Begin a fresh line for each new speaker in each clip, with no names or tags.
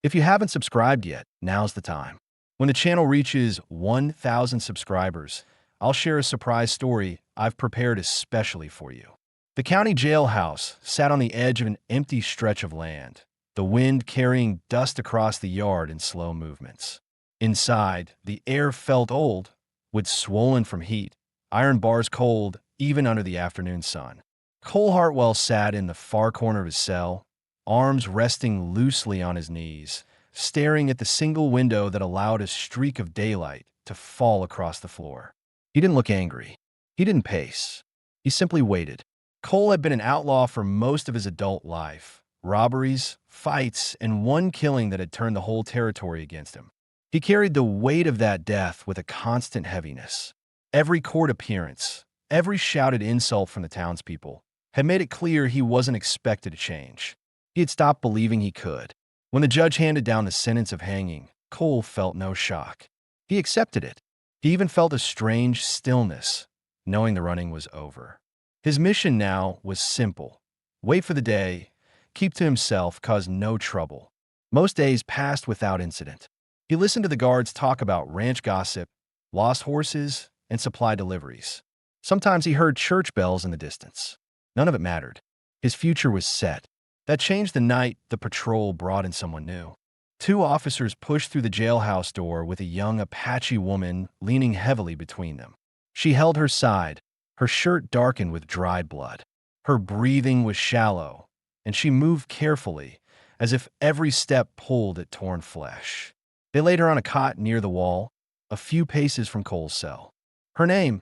If you haven't subscribed yet, now's the time. When the channel reaches 1,000 subscribers, I'll share a surprise story I've prepared especially for you. The county jailhouse sat on the edge of an empty stretch of land, the wind carrying dust across the yard in slow movements. Inside, the air felt old, with swollen from heat, iron bars cold even under the afternoon sun. Cole Hartwell sat in the far corner of his cell, arms resting loosely on his knees, staring at the single window that allowed a streak of daylight to fall across the floor. He didn't look angry. He didn't pace. He simply waited. Cole had been an outlaw for most of his adult life. Robberies, fights, and one killing that had turned the whole territory against him. He carried the weight of that death with a constant heaviness. Every court appearance, every shouted insult from the townspeople, had made it clear he wasn't expected to change. He had stopped believing he could. When the judge handed down the sentence of hanging, Cole felt no shock. He accepted it. He even felt a strange stillness, knowing the running was over. His mission now was simple. Wait for the day, keep to himself, cause no trouble. Most days passed without incident. He listened to the guards talk about ranch gossip, lost horses, and supply deliveries. Sometimes he heard church bells in the distance. None of it mattered. His future was set. That changed the night the patrol brought in someone new. Two officers pushed through the jailhouse door with a young Apache woman leaning heavily between them. She held her side, her shirt darkened with dried blood. Her breathing was shallow, and she moved carefully, as if every step pulled at torn flesh. They laid her on a cot near the wall, a few paces from Cole's cell. Her name,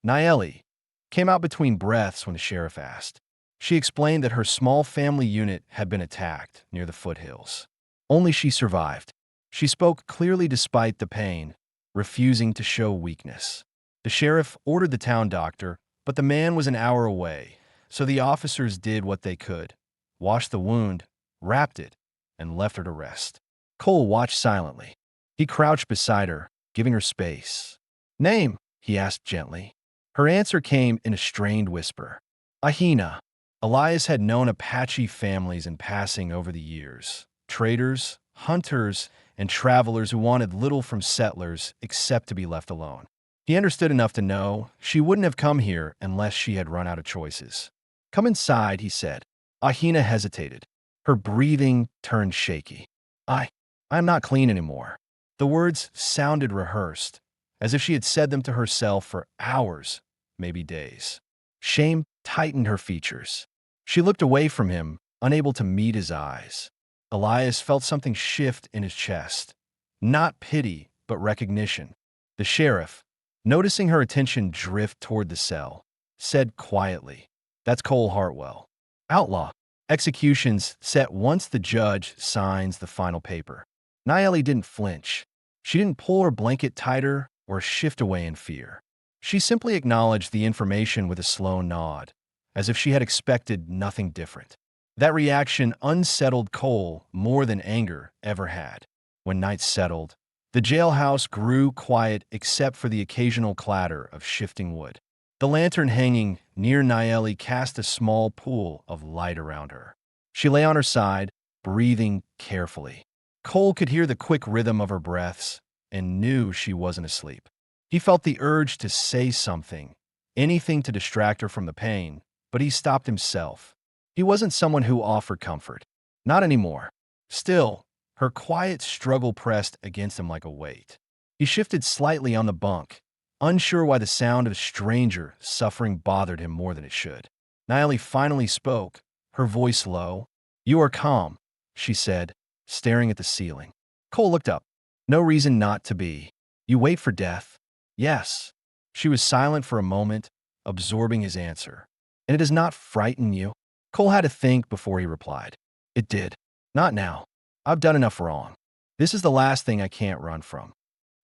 Nayeli, came out between breaths when the sheriff asked. She explained that her small family unit had been attacked near the foothills. Only she survived. She spoke clearly despite the pain, refusing to show weakness. The sheriff ordered the town doctor, but the man was an hour away, so the officers did what they could, washed the wound, wrapped it, and left her to rest. Cole watched silently. He crouched beside her, giving her space. "Name?" he asked gently. Her answer came in a strained whisper. "Ahina." Elias had known Apache families in passing over the years. Traders, hunters, and travelers who wanted little from settlers except to be left alone. He understood enough to know she wouldn't have come here unless she had run out of choices. "Come inside," he said. Ahina hesitated. Her breathing turned shaky. I'm not clean anymore." The words sounded rehearsed, as if she had said them to herself for hours, maybe days. Shame tightened her features. She looked away from him, unable to meet his eyes. Elias felt something shift in his chest. Not pity, but recognition. The sheriff, noticing her attention drift toward the cell, said quietly, "That's Cole Hartwell. Outlaw. Executions set once the judge signs the final paper." Nayeli didn't flinch. She didn't pull her blanket tighter or shift away in fear. She simply acknowledged the information with a slow nod, as if she had expected nothing different. That reaction unsettled Cole more than anger ever had. When night settled, the jailhouse grew quiet except for the occasional clatter of shifting wood. The lantern hanging near Nayeli cast a small pool of light around her. She lay on her side, breathing carefully. Cole could hear the quick rhythm of her breaths and knew she wasn't asleep. He felt the urge to say something, anything to distract her from the pain, but he stopped himself. He wasn't someone who offered comfort. Not anymore. Still, her quiet struggle pressed against him like a weight. He shifted slightly on the bunk, unsure why the sound of a stranger suffering bothered him more than it should. Nayeli finally spoke, her voice low. "You are calm," she said, staring at the ceiling. Cole looked up. "No reason not to be. You wait for death?" "Yes." She was silent for a moment, absorbing his answer. "And it does not frighten you?" Cole had to think before he replied. "It did. Not now. I've done enough wrong. This is the last thing I can't run from."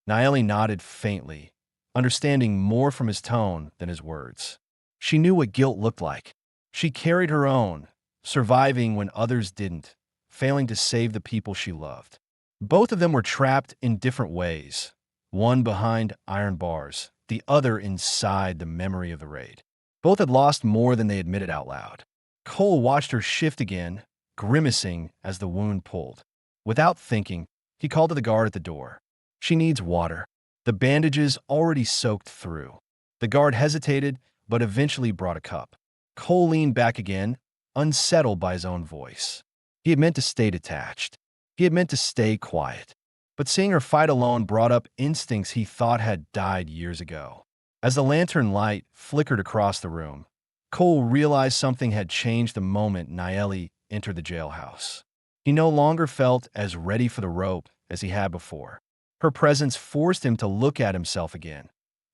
Nayeli nodded faintly, understanding more from his tone than his words. She knew what guilt looked like. She carried her own, surviving when others didn't, failing to save the people she loved. Both of them were trapped in different ways, one behind iron bars, the other inside the memory of the raid. Both had lost more than they admitted out loud. Cole watched her shift again, grimacing as the wound pulled. Without thinking, he called to the guard at the door. "She needs water." The bandages already soaked through. The guard hesitated, but eventually brought a cup. Cole leaned back again, unsettled by his own voice. He had meant to stay detached. He had meant to stay quiet. But seeing her fight alone brought up instincts he thought had died years ago. As the lantern light flickered across the room, Cole realized something had changed the moment Nayeli entered the jailhouse. He no longer felt as ready for the rope as he had before. Her presence forced him to look at himself again,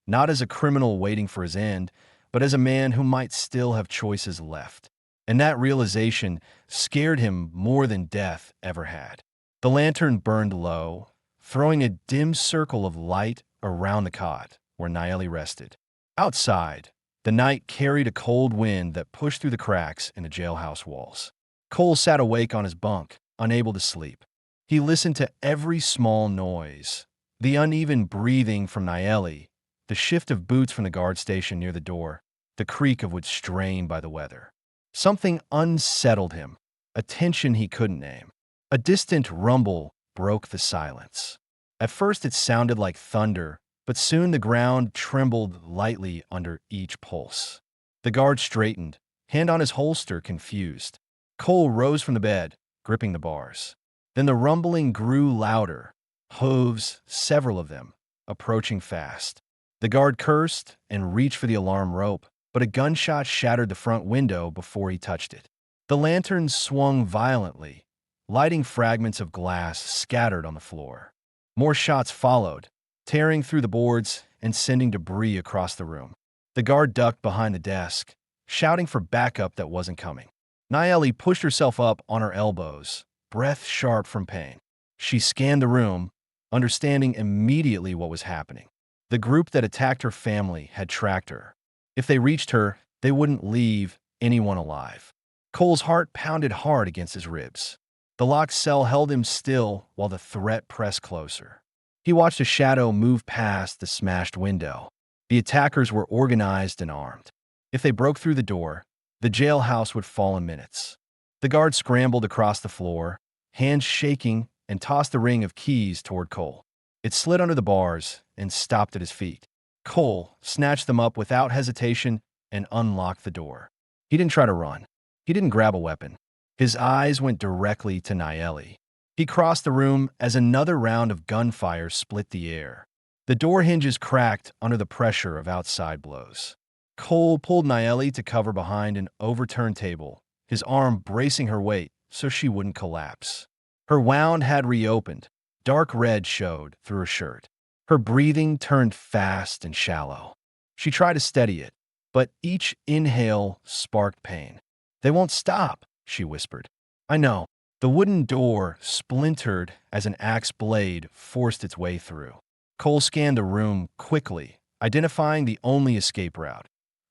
not as a criminal waiting for his end, but as a man who might still have choices left. And that realization scared him more than death ever had. The lantern burned low, throwing a dim circle of light around the cot where Nayeli rested. Outside, the night carried a cold wind that pushed through the cracks in the jailhouse walls. Cole sat awake on his bunk, unable to sleep. He listened to every small noise, the uneven breathing from Nayeli, the shift of boots from the guard station near the door, the creak of wood strained by the weather. Something unsettled him, a tension he couldn't name. A distant rumble broke the silence. At first it sounded like thunder, but soon the ground trembled lightly under each pulse. The guard straightened, hand on his holster, confused. Cole rose from the bed, gripping the bars. Then the rumbling grew louder, hooves, several of them, approaching fast. The guard cursed and reached for the alarm rope, but a gunshot shattered the front window before he touched it. The lantern swung violently, lighting fragments of glass scattered on the floor. More shots followed, tearing through the boards and sending debris across the room. The guard ducked behind the desk, shouting for backup that wasn't coming. Nayeli pushed herself up on her elbows, breath sharp from pain. She scanned the room, understanding immediately what was happening. The group that attacked her family had tracked her. If they reached her, they wouldn't leave anyone alive. Cole's heart pounded hard against his ribs. The locked cell held him still while the threat pressed closer. He watched a shadow move past the smashed window. The attackers were organized and armed. If they broke through the door, the jailhouse would fall in minutes. The guard scrambled across the floor, hands shaking, and tossed the ring of keys toward Cole. It slid under the bars and stopped at his feet. Cole snatched them up without hesitation and unlocked the door. He didn't try to run. He didn't grab a weapon. His eyes went directly to Nayeli. He crossed the room as another round of gunfire split the air. The door hinges cracked under the pressure of outside blows. Cole pulled Nayeli to cover behind an overturned table, his arm bracing her weight so she wouldn't collapse. Her wound had reopened. Dark red showed through her shirt. Her breathing turned fast and shallow. She tried to steady it, but each inhale sparked pain. "They won't stop," she whispered. "I know." The wooden door splintered as an axe blade forced its way through. Cole scanned the room quickly, identifying the only escape route.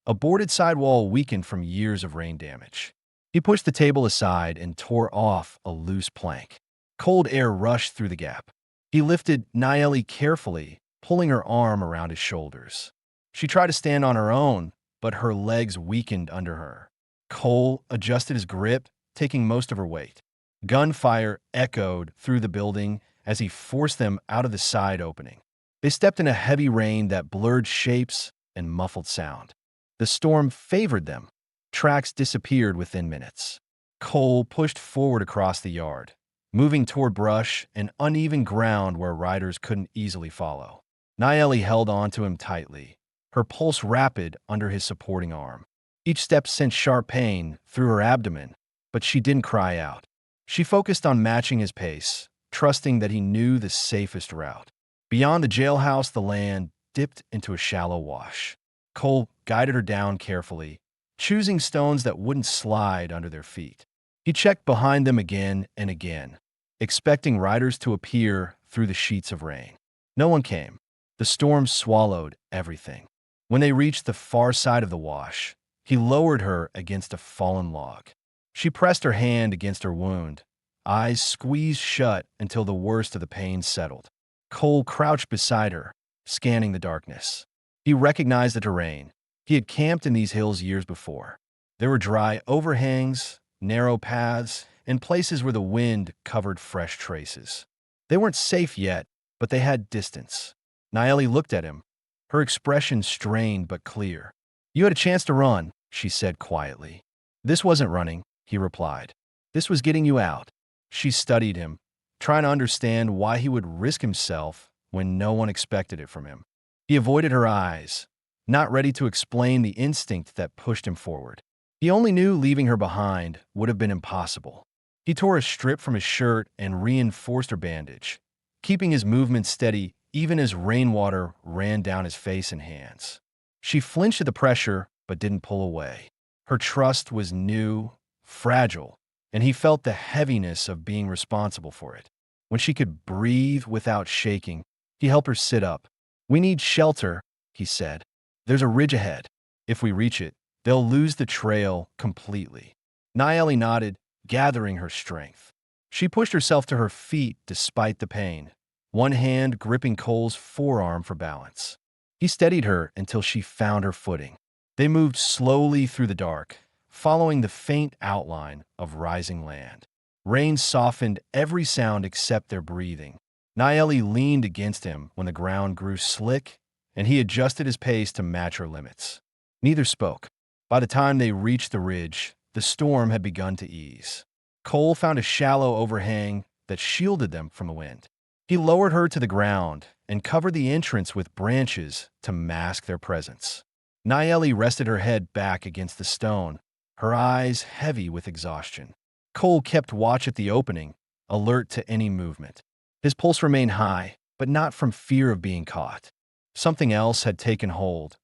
A boarded sidewall weakened from years of rain damage. He pushed the table aside and tore off a loose plank. Cold air rushed through the gap. He lifted Nayeli carefully, pulling her arm around his shoulders. She tried to stand on her own, but her legs weakened under her. Cole adjusted his grip, taking most of her weight. Gunfire echoed through the building as he forced them out of the side opening. They stepped in a heavy rain that blurred shapes and muffled sound. The storm favored them. Tracks disappeared within minutes. Cole pushed forward across the yard, moving toward brush and uneven ground where riders couldn't easily follow. Nayeli held on to him tightly, her pulse rapid under his supporting arm. Each step sent sharp pain through her abdomen, but she didn't cry out. She focused on matching his pace, trusting that he knew the safest route. Beyond the jailhouse, the land dipped into a shallow wash. Cole guided her down carefully, choosing stones that wouldn't slide under their feet. He checked behind them again and again, expecting riders to appear through the sheets of rain. No one came. The storm swallowed everything. When they reached the far side of the wash, he lowered her against a fallen log. She pressed her hand against her wound, eyes squeezed shut until the worst of the pain settled. Cole crouched beside her, scanning the darkness. He recognized the terrain. He had camped in these hills years before. There were dry overhangs, narrow paths, in places where the wind covered fresh traces. They weren't safe yet, but they had distance. Naeli looked at him, her expression strained but clear. "You had a chance to run," she said quietly. "This wasn't running," he replied. "This was getting you out." She studied him, trying to understand why he would risk himself when no one expected it from him. He avoided her eyes, not ready to explain the instinct that pushed him forward. He only knew leaving her behind would have been impossible. He tore a strip from his shirt and reinforced her bandage, keeping his movements steady even as rainwater ran down his face and hands. She flinched at the pressure but didn't pull away. Her trust was new, fragile, and he felt the heaviness of being responsible for it. When she could breathe without shaking, he helped her sit up. "We need shelter," he said. "There's a ridge ahead. If we reach it, they'll lose the trail completely." Naeli nodded, gathering her strength. She pushed herself to her feet despite the pain, one hand gripping Cole's forearm for balance. He steadied her until she found her footing. They moved slowly through the dark, following the faint outline of rising land. Rain softened every sound except their breathing. Naeli leaned against him when the ground grew slick, and he adjusted his pace to match her limits. Neither spoke. By the time they reached the ridge, the storm had begun to ease. Cole found a shallow overhang that shielded them from the wind. He lowered her to the ground and covered the entrance with branches to mask their presence. Naeli rested her head back against the stone, her eyes heavy with exhaustion. Cole kept watch at the opening, alert to any movement. His pulse remained high, but not from fear of being caught. Something else had taken hold,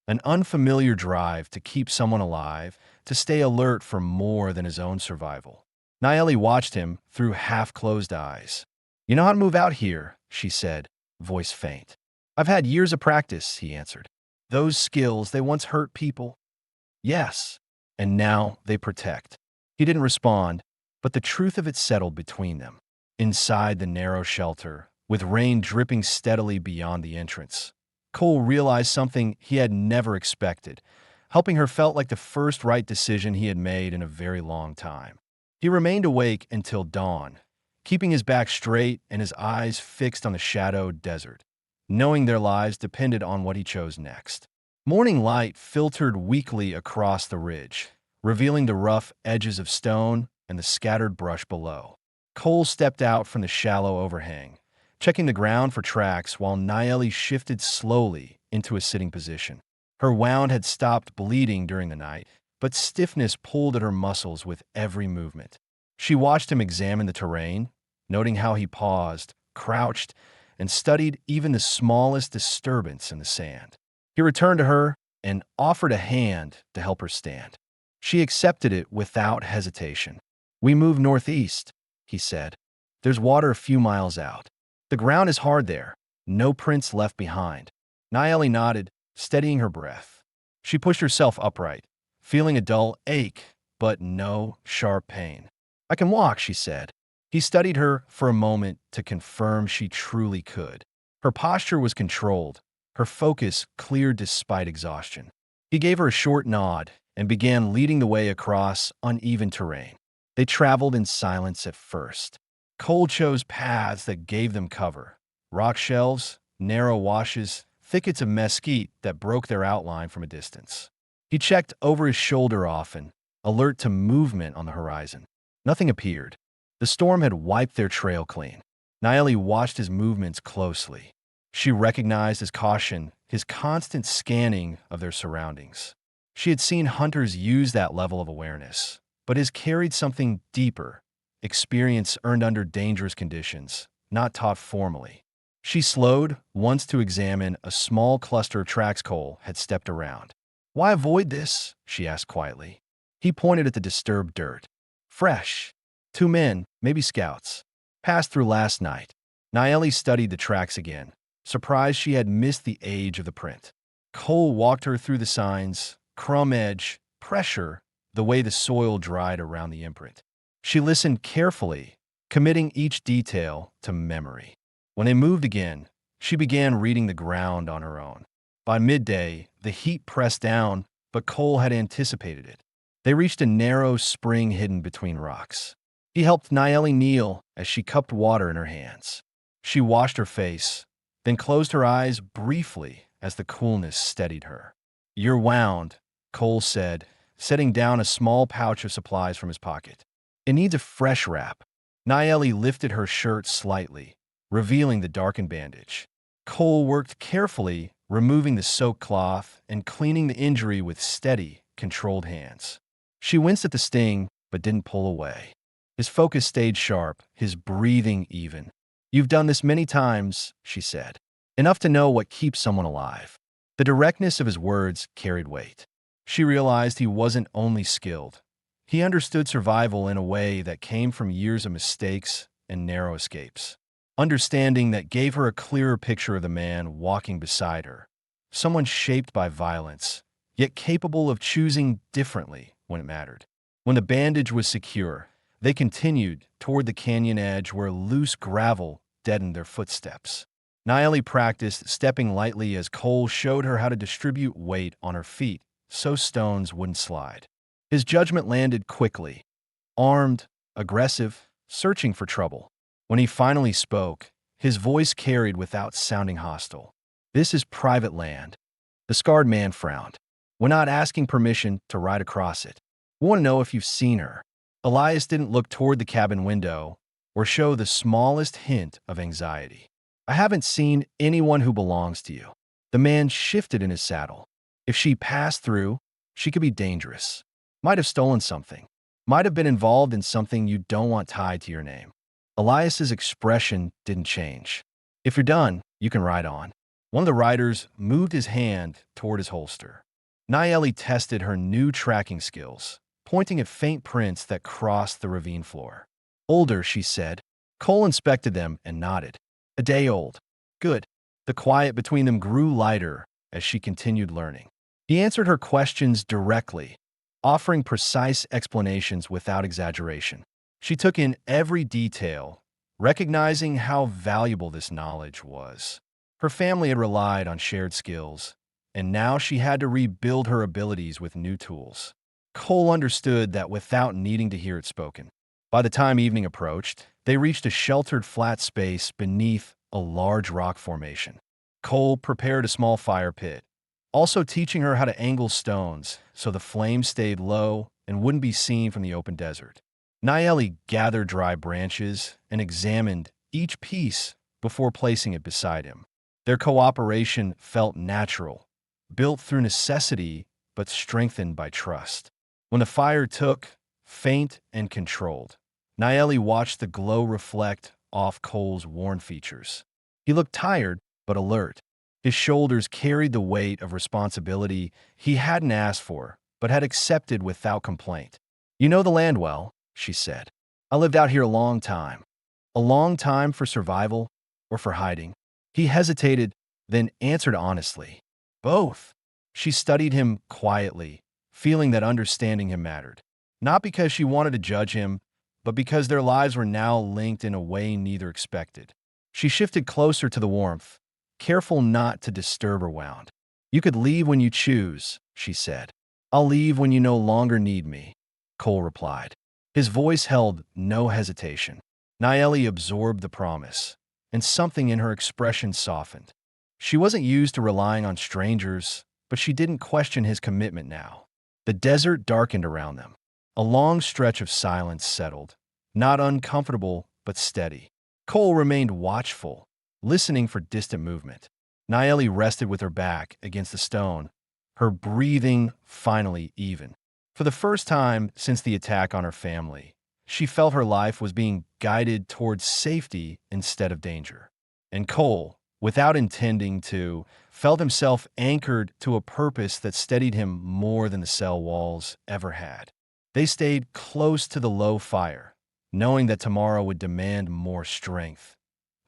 an unfamiliar drive to keep someone alive, to stay alert for more than his own survival. Naeli watched him through half-closed eyes. "You know how to move out here," she said, voice faint. "I've had years of practice," he answered. "Those skills, they once hurt people." "Yes, and now they protect." He didn't respond, but the truth of it settled between them. Inside the narrow shelter, with rain dripping steadily beyond the entrance, Cole realized something he had never expected. Helping her felt like the first right decision he had made in a very long time. He remained awake until dawn, keeping his back straight and his eyes fixed on the shadowed desert, knowing their lives depended on what he chose next. Morning light filtered weakly across the ridge, revealing the rough edges of stone and the scattered brush below. Cole stepped out from the shallow overhang, checking the ground for tracks while Naeli shifted slowly into a sitting position. Her wound had stopped bleeding during the night, but stiffness pulled at her muscles with every movement. She watched him examine the terrain, noting how he paused, crouched, and studied even the smallest disturbance in the sand. He returned to her and offered a hand to help her stand. She accepted it without hesitation. "We move northeast," he said. "There's water a few miles out. The ground is hard there. No prints left behind." Naeli nodded, steadying her breath. She pushed herself upright, feeling a dull ache, but no sharp pain. "I can walk," she said. He studied her for a moment to confirm she truly could. Her posture was controlled, her focus clear despite exhaustion. He gave her a short nod and began leading the way across uneven terrain. They traveled in silence at first. Cole chose paths that gave them cover. Rock shelves, narrow washes, thickets of mesquite that broke their outline from a distance. He checked over his shoulder often, alert to movement on the horizon. Nothing appeared. The storm had wiped their trail clean. Naeli watched his movements closely. She recognized his caution, his constant scanning of their surroundings. She had seen hunters use that level of awareness, but his carried something deeper, experience earned under dangerous conditions, not taught formally. She slowed once to examine a small cluster of tracks Cole had stepped around. "Why avoid this?" she asked quietly. He pointed at the disturbed dirt. "Fresh. 2 men, maybe scouts. Passed through last night." Naeli studied the tracks again, surprised she had missed the age of the print. Cole walked her through the signs, crumb edge, pressure, the way the soil dried around the imprint. She listened carefully, committing each detail to memory. When they moved again, she began reading the ground on her own. By midday, the heat pressed down, but Cole had anticipated it. They reached a narrow spring hidden between rocks. He helped Nayeli kneel as she cupped water in her hands. She washed her face, then closed her eyes briefly as the coolness steadied her. "You're wound," Cole said, setting down a small pouch of supplies from his pocket. "It needs a fresh wrap." Nayeli lifted her shirt slightly, revealing the darkened bandage. Cole worked carefully, removing the soaked cloth and cleaning the injury with steady, controlled hands. She winced at the sting, but didn't pull away. His focus stayed sharp, his breathing even. "You've done this many times," she said. "Enough to know what keeps someone alive." The directness of his words carried weight. She realized he wasn't only skilled. He understood survival in a way that came from years of mistakes and narrow escapes. Understanding that gave her a clearer picture of the man walking beside her. Someone shaped by violence, yet capable of choosing differently when it mattered. When the bandage was secure, they continued toward the canyon edge where loose gravel deadened their footsteps. Nayeli practiced stepping lightly as Cole showed her how to distribute weight on her feet so stones wouldn't slide. His judgment landed quickly, armed, aggressive, searching for trouble. When he finally spoke, his voice carried without sounding hostile. "This is private land." The scarred man frowned. "We're not asking permission to ride across it. We want to know if you've seen her." Elias didn't look toward the cabin window or show the smallest hint of anxiety. "I haven't seen anyone who belongs to you." The man shifted in his saddle. "If she passed through, she could be dangerous. Might have stolen something. Might have been involved in something you don't want tied to your name." Elias's expression didn't change. "If you're done, you can ride on." One of the riders moved his hand toward his holster. Nayeli tested her new tracking skills, pointing at faint prints that crossed the ravine floor. "Older," she said. Cole inspected them and nodded. "A day old." "Good." The quiet between them grew lighter as she continued learning. He answered her questions directly, offering precise explanations without exaggeration. She took in every detail, recognizing how valuable this knowledge was. Her family had relied on shared skills, and now she had to rebuild her abilities with new tools. Cole understood that without needing to hear it spoken. By the time evening approached, they reached a sheltered flat space beneath a large rock formation. Cole prepared a small fire pit, also teaching her how to angle stones so the flames stayed low and wouldn't be seen from the open desert. Nayeli gathered dry branches and examined each piece before placing it beside him. Their cooperation felt natural, built through necessity but strengthened by trust. When the fire took, faint and controlled, Nayeli watched the glow reflect off Cole's worn features. He looked tired but alert. His shoulders carried the weight of responsibility he hadn't asked for but had accepted without complaint. "You know the land well," she said. "I lived out here a long time." "A long time for survival or for hiding?" He hesitated, then answered honestly. "Both." She studied him quietly, feeling that understanding him mattered. Not because she wanted to judge him, but because their lives were now linked in a way neither expected. She shifted closer to the warmth, careful not to disturb or wound. "You could leave when you choose," she said. "I'll leave when you no longer need me," Cole replied. His voice held no hesitation. Nayeli absorbed the promise, and something in her expression softened. She wasn't used to relying on strangers, but she didn't question his commitment now. The desert darkened around them. A long stretch of silence settled, not uncomfortable, but steady. Cole remained watchful, listening for distant movement. Nayeli rested with her back against the stone, her breathing finally even. For the first time since the attack on her family, she felt her life was being guided towards safety instead of danger. And Cole, without intending to, felt himself anchored to a purpose that steadied him more than the cell walls ever had. They stayed close to the low fire, knowing that tomorrow would demand more strength,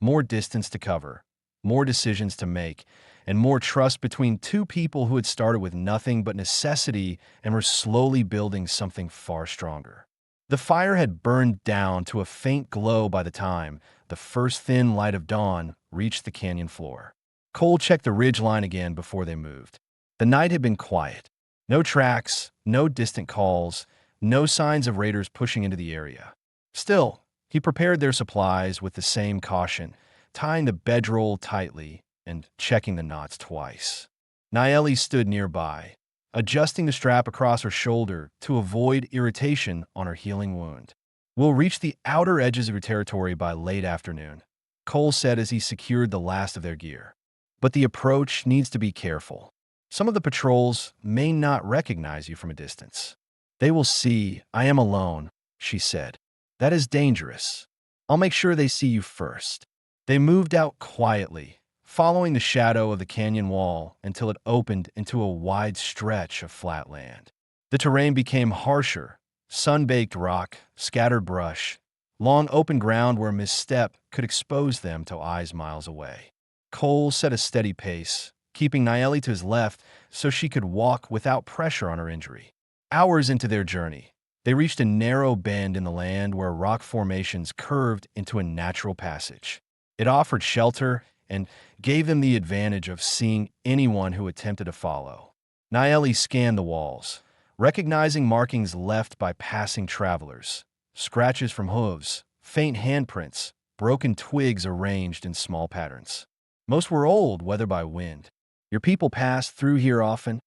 more distance to cover, more decisions to make, and more trust between two people who had started with nothing but necessity and were slowly building something far stronger. The fire had burned down to a faint glow by the time the first thin light of dawn reached the canyon floor. Cole checked the ridge line again before they moved. The night had been quiet. No tracks, no distant calls, no signs of raiders pushing into the area. Still, he prepared their supplies with the same caution, tying the bedroll tightly and checking the knots twice. Naeli stood nearby, adjusting the strap across her shoulder to avoid irritation on her healing wound. "We'll reach the outer edges of your territory by late afternoon," Cole said as he secured the last of their gear. "But the approach needs to be careful. Some of the patrols may not recognize you from a distance." "They will see I am alone," she said. "That is dangerous. I'll make sure they see you first." They moved out quietly, following the shadow of the canyon wall until it opened into a wide stretch of flat land. The terrain became harsher: sun-baked rock, scattered brush, long open ground where a misstep could expose them to eyes miles away. Cole set a steady pace, keeping Naeli to his left so she could walk without pressure on her injury. Hours into their journey, they reached a narrow bend in the land where rock formations curved into a natural passage. It offered shelter and gave them the advantage of seeing anyone who attempted to follow. Naeli scanned the walls, recognizing markings left by passing travelers: scratches from hooves, faint handprints, broken twigs arranged in small patterns. Most were old, weathered by wind. "Your people passed through here often?"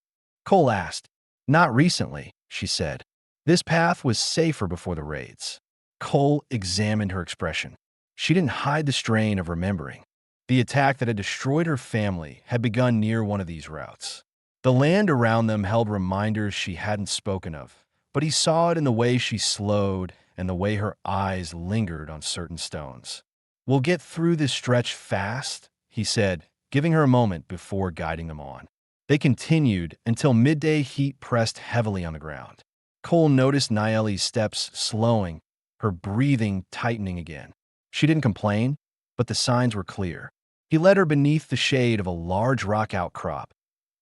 Cole asked. "Not recently," she said. "This path was safer before the raids." Cole examined her expression. She didn't hide the strain of remembering. The attack that had destroyed her family had begun near one of these routes. The land around them held reminders she hadn't spoken of, but he saw it in the way she slowed and the way her eyes lingered on certain stones. "We'll get through this stretch fast," he said, giving her a moment before guiding them on. They continued until midday heat pressed heavily on the ground. Cole noticed Naeli's steps slowing, her breathing tightening again. She didn't complain, but the signs were clear. He led her beneath the shade of a large rock outcrop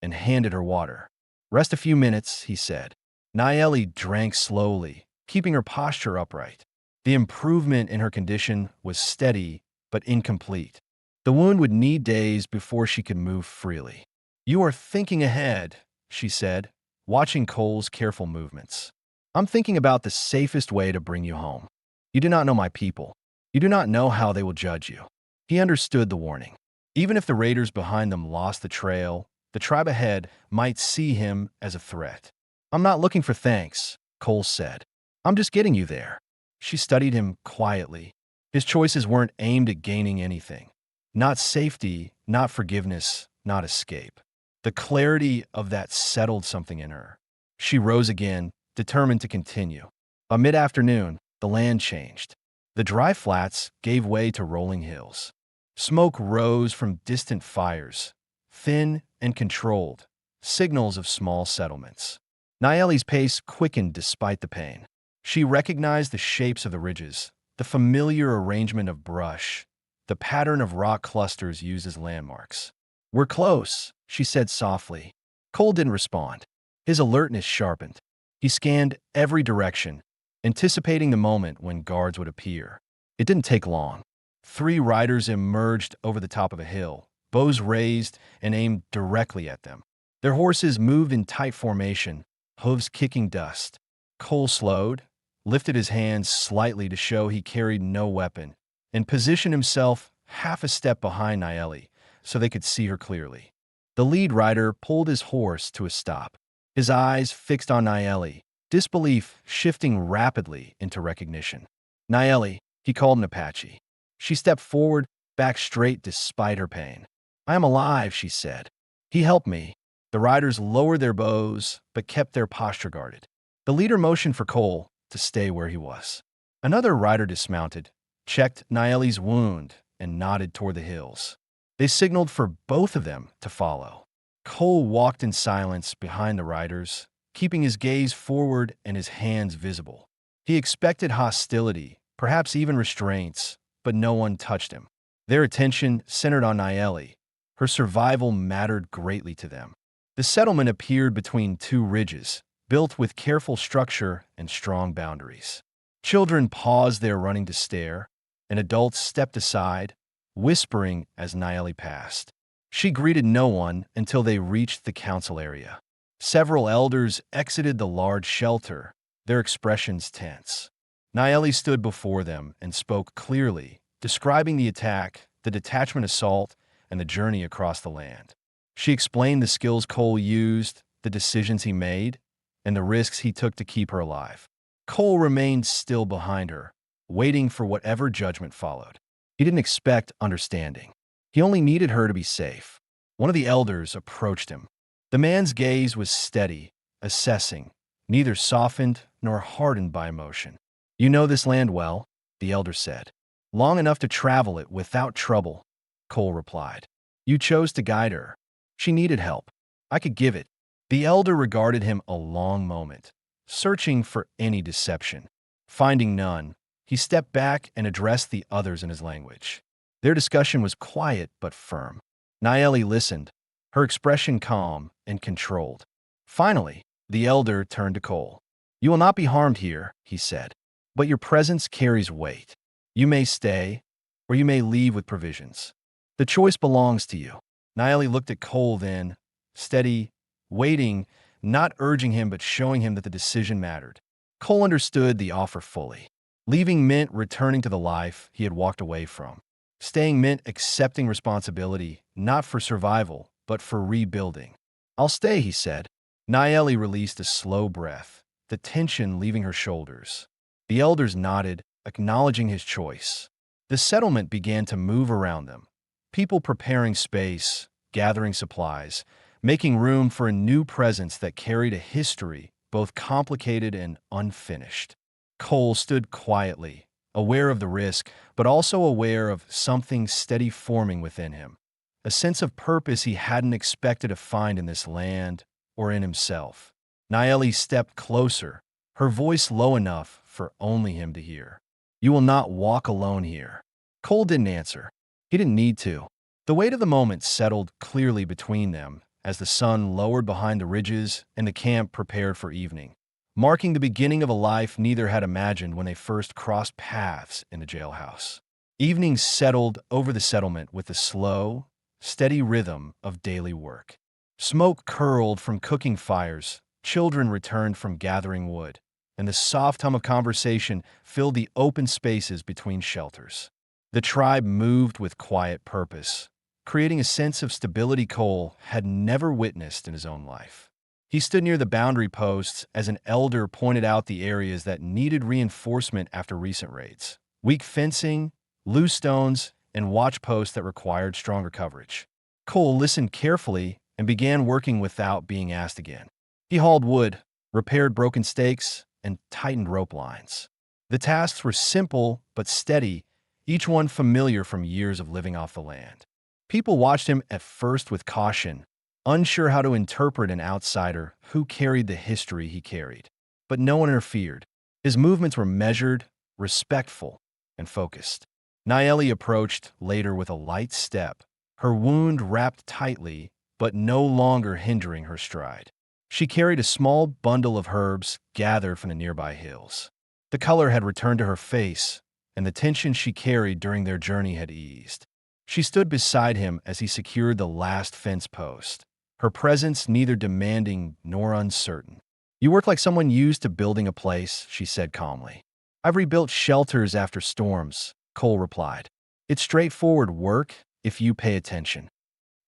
and handed her water. "Rest a few minutes," he said. Naeli drank slowly, keeping her posture upright. The improvement in her condition was steady but incomplete. The wound would need days before she could move freely. "You are thinking ahead," she said, watching Cole's careful movements. "I'm thinking about the safest way to bring you home. You do not know my people. You do not know how they will judge you." He understood the warning. Even if the raiders behind them lost the trail, the tribe ahead might see him as a threat. "I'm not looking for thanks," Cole said. "I'm just getting you there." She studied him quietly. His choices weren't aimed at gaining anything. Not safety, not forgiveness, not escape. The clarity of that settled something in her. She rose again, determined to continue. By mid-afternoon, the land changed. The dry flats gave way to rolling hills. Smoke rose from distant fires, thin and controlled, signals of small settlements. Naeli's pace quickened despite the pain. She recognized the shapes of the ridges, the familiar arrangement of brush, the pattern of rock clusters used as landmarks. "We're close," she said softly. Cole didn't respond. His alertness sharpened. He scanned every direction, anticipating the moment when guards would appear. It didn't take long. 3 riders emerged over the top of a hill, bows raised and aimed directly at them. Their horses moved in tight formation, hooves kicking dust. Cole slowed, lifted his hands slightly to show he carried no weapon, and positioned himself half a step behind Naeli so they could see her clearly. The lead rider pulled his horse to a stop, his eyes fixed on Naeli, disbelief shifting rapidly into recognition. "Naeli," he called in Apache. She stepped forward, back straight despite her pain. "I am alive," she said. "He helped me." The riders lowered their bows but kept their posture guarded. The leader motioned for Cole to stay where he was. Another rider dismounted, checked Naeli's wound, and nodded toward the hills. They signaled for both of them to follow. Cole walked in silence behind the riders, keeping his gaze forward and his hands visible. He expected hostility, perhaps even restraints, but no one touched him. Their attention centered on Naeli. Her survival mattered greatly to them. The settlement appeared between 2 ridges, built with careful structure and strong boundaries. Children paused their running to stare, and adults stepped aside, whispering as Naeli passed. She greeted no one until they reached the council area. Several elders exited the large shelter, their expressions tense. Naeli stood before them and spoke clearly, describing the attack, the detachment assault, and the journey across the land. She explained the skills Cole used, the decisions he made, and the risks he took to keep her alive. Cole remained still behind her, waiting for whatever judgment followed. He didn't expect understanding. He only needed her to be safe. One of the elders approached him. The man's gaze was steady, assessing, neither softened nor hardened by emotion. "You know this land well," the elder said. "Long enough to travel it without trouble," Cole replied. "You chose to guide her. She needed help. I could give it." The elder regarded him a long moment, searching for any deception. Finding none, he stepped back and addressed the others in his language. Their discussion was quiet but firm. Naeli listened, her expression calm and controlled. Finally, the elder turned to Cole. "You will not be harmed here," he said, "but your presence carries weight. You may stay, or you may leave with provisions. The choice belongs to you." Naeli looked at Cole then, steady, waiting, not urging him but showing him that the decision mattered. Cole understood the offer fully. Leaving meant returning to the life he had walked away from. Staying meant accepting responsibility, not for survival, but for rebuilding. "I'll stay," he said. Naeli released a slow breath, the tension leaving her shoulders. The elders nodded, acknowledging his choice. The settlement began to move around them, people preparing space, gathering supplies, making room for a new presence that carried a history both complicated and unfinished. Cole stood quietly, aware of the risk, but also aware of something steady forming within him, a sense of purpose he hadn't expected to find in this land or in himself. Naeli stepped closer, her voice low enough for only him to hear. "You will not walk alone here." Cole didn't answer. He didn't need to. The weight of the moment settled clearly between them as the sun lowered behind the ridges and the camp prepared for evening, marking the beginning of a life neither had imagined when they first crossed paths in the jailhouse. Evening settled over the settlement with the slow, steady rhythm of daily work. Smoke curled from cooking fires, children returned from gathering wood, and the soft hum of conversation filled the open spaces between shelters. The tribe moved with quiet purpose, creating a sense of stability Cole had never witnessed in his own life. He stood near the boundary posts as an elder pointed out the areas that needed reinforcement after recent raids. Weak fencing, loose stones, and watch posts that required stronger coverage. Cole listened carefully and began working without being asked again. He hauled wood, repaired broken stakes, and tightened rope lines. The tasks were simple but steady, each one familiar from years of living off the land. People watched him at first with caution, unsure how to interpret an outsider who carried the history he carried. But no one interfered. His movements were measured, respectful, and focused. Naeli approached later with a light step, her wound wrapped tightly, but no longer hindering her stride. She carried a small bundle of herbs gathered from the nearby hills. The color had returned to her face, and the tension she carried during their journey had eased. She stood beside him as he secured the last fence post, her presence neither demanding nor uncertain. "You work like someone used to building a place," she said calmly. "I've rebuilt shelters after storms," Cole replied. "It's straightforward work if you pay attention."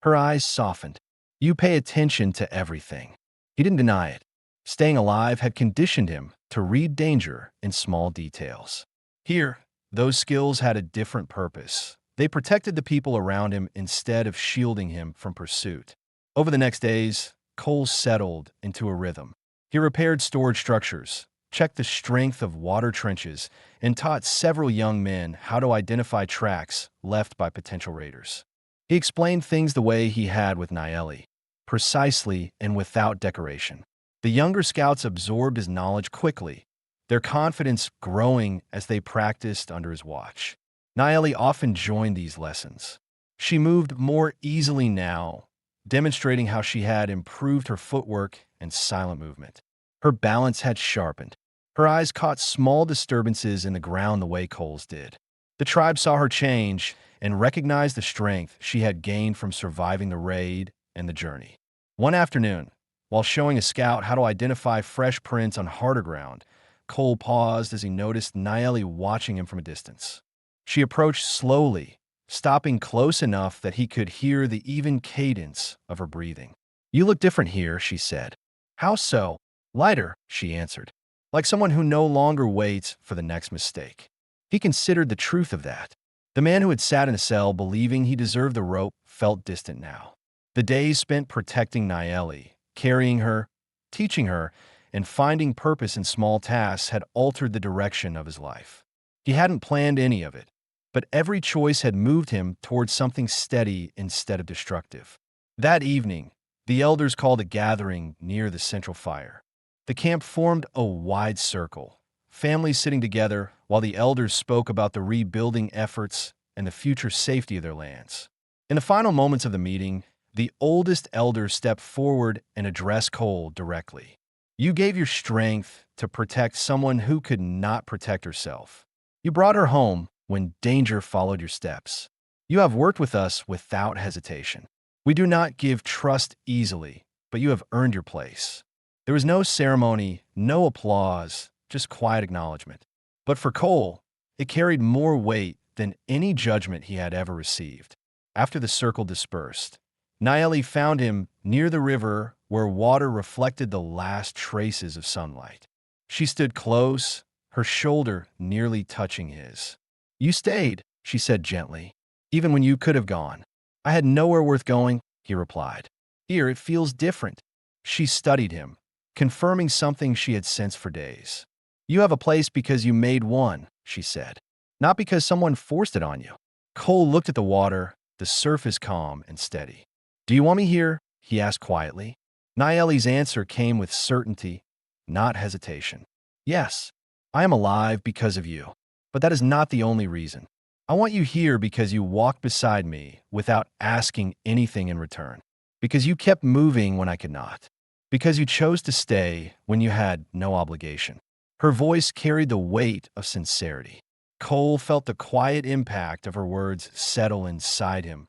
Her eyes softened. "You pay attention to everything." He didn't deny it. Staying alive had conditioned him to read danger in small details. Here, those skills had a different purpose. They protected the people around him instead of shielding him from pursuit. Over the next days, Cole settled into a rhythm. He repaired storage structures, checked the strength of water trenches, and taught several young men how to identify tracks left by potential raiders. He explained things the way he had with Naeli, precisely and without decoration. The younger scouts absorbed his knowledge quickly, their confidence growing as they practiced under his watch. Naeli often joined these lessons. She moved more easily now, demonstrating how she had improved her footwork and silent movement. Her balance had sharpened. Her eyes caught small disturbances in the ground the way Cole's did. The tribe saw her change and recognized the strength she had gained from surviving the raid and the journey. One afternoon, while showing a scout how to identify fresh prints on harder ground, Cole paused as he noticed Naeli watching him from a distance. She approached slowly, stopping close enough that he could hear the even cadence of her breathing. "You look different here," she said. "How so?" "Lighter," she answered, like someone who no longer waits for the next mistake. He considered the truth of that. The man who had sat in a cell believing he deserved the rope felt distant now. The days spent protecting Naeli, carrying her, teaching her, and finding purpose in small tasks had altered the direction of his life. He hadn't planned any of it, but every choice had moved him towards something steady instead of destructive. That evening, the elders called a gathering near the central fire. The camp formed a wide circle, families sitting together while the elders spoke about the rebuilding efforts and the future safety of their lands. In the final moments of the meeting, the oldest elder stepped forward and addressed Cole directly. "You gave your strength to protect someone who could not protect herself. You brought her home when danger followed your steps. You have worked with us without hesitation. We do not give trust easily, but you have earned your place." There was no ceremony, no applause, just quiet acknowledgement. But for Cole, it carried more weight than any judgment he had ever received. After the circle dispersed, Naeli found him near the river where water reflected the last traces of sunlight. She stood close, her shoulder nearly touching his. "You stayed," she said gently, "even when you could have gone." "I had nowhere worth going," he replied. "Here it feels different." She studied him, confirming something she had sensed for days. "You have a place because you made one," she said, "not because someone forced it on you." Cole looked at the water, the surface calm and steady. "Do you want me here?" he asked quietly. Naeli's answer came with certainty, not hesitation. "Yes, I am alive because of you, but that is not the only reason. I want you here because you walked beside me without asking anything in return, because you kept moving when I could not, because you chose to stay when you had no obligation." Her voice carried the weight of sincerity. Cole felt the quiet impact of her words settle inside him.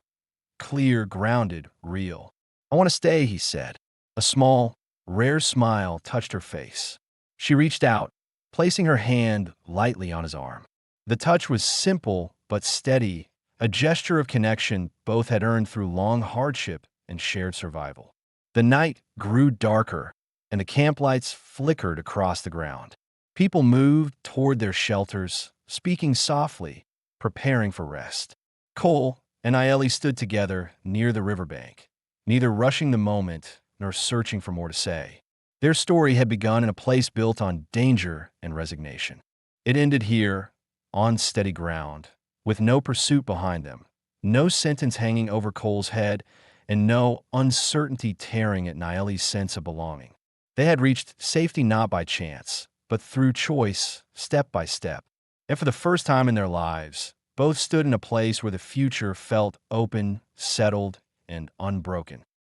Clear, grounded, real. "I want to stay," he said. A small, rare smile touched her face. She reached out, placing her hand lightly on his arm. The touch was simple but steady, a gesture of connection both had earned through long hardship and shared survival. The night grew darker, and the camp lights flickered across the ground. People moved toward their shelters, speaking softly, preparing for rest. Cole and Naeli stood together near the riverbank, neither rushing the moment nor searching for more to say. Their story had begun in a place built on danger and resignation. It ended here, on steady ground, with no pursuit behind them, no sentence hanging over Cole's head, and no uncertainty tearing at Naeli's sense of belonging. They had reached safety not by chance, but through choice, step by step. And for the first time in their lives, both stood in a place where the future felt open, settled, and unbroken.